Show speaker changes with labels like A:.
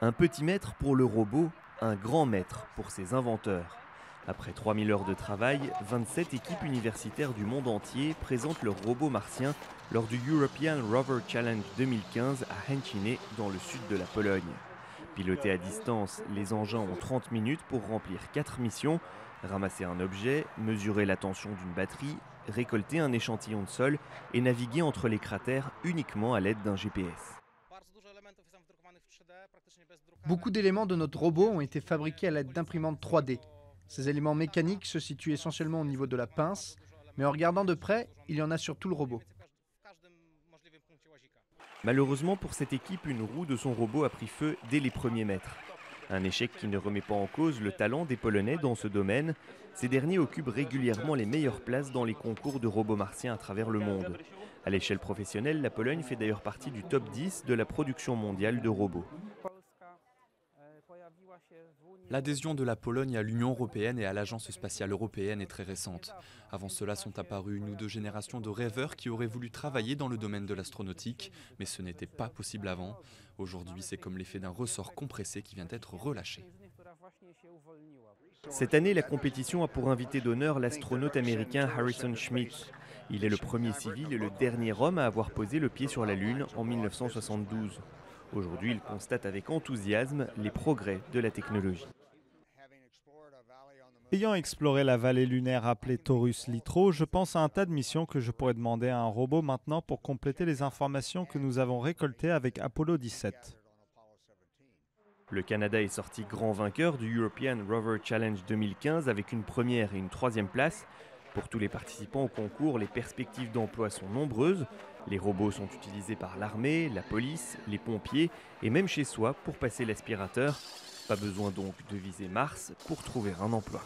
A: Un petit maître pour le robot, un grand maître pour ses inventeurs. Après 3000 heures de travail, 27 équipes universitaires du monde entier présentent leurs robots martiens lors du European Rover Challenge 2015 à Hęciny, dans le sud de la Pologne. Pilotés à distance, les engins ont 30 minutes pour remplir 4 missions: ramasser un objet, mesurer la tension d'une batterie, récolter un échantillon de sol et naviguer entre les cratères uniquement à l'aide d'un GPS.
B: Beaucoup d'éléments de notre robot ont été fabriqués à l'aide d'imprimantes 3D. Ces éléments mécaniques se situent essentiellement au niveau de la pince, mais en regardant de près, il y en a sur tout le robot.
A: Malheureusement pour cette équipe, une roue de son robot a pris feu dès les premiers mètres. Un échec qui ne remet pas en cause le talent des Polonais dans ce domaine. Ces derniers occupent régulièrement les meilleures places dans les concours de robots martiens à travers le monde. À l'échelle professionnelle, la Pologne fait d'ailleurs partie du top 10 de la production mondiale de robots.
C: L'adhésion de la Pologne à l'Union européenne et à l'Agence spatiale européenne est très récente. Avant cela sont apparues une ou deux générations de rêveurs qui auraient voulu travailler dans le domaine de l'astronautique, mais ce n'était pas possible avant. Aujourd'hui, c'est comme l'effet d'un ressort compressé qui vient d'être relâché.
A: Cette année, la compétition a pour invité d'honneur l'astronaute américain Harrison Schmitt. Il est le premier civil et le dernier homme à avoir posé le pied sur la Lune en 1972. Aujourd'hui, il constate avec enthousiasme les progrès de la technologie.
D: Ayant exploré la vallée lunaire appelée Taurus Littrow, je pense à un tas de missions que je pourrais demander à un robot maintenant pour compléter les informations que nous avons récoltées avec Apollo 17.
A: Le Canada est sorti grand vainqueur du European Rover Challenge 2015 avec une première et une troisième place. Pour tous les participants au concours, les perspectives d'emploi sont nombreuses. Les robots sont utilisés par l'armée, la police, les pompiers et même chez soi pour passer l'aspirateur. Pas besoin donc de viser Mars pour trouver un emploi.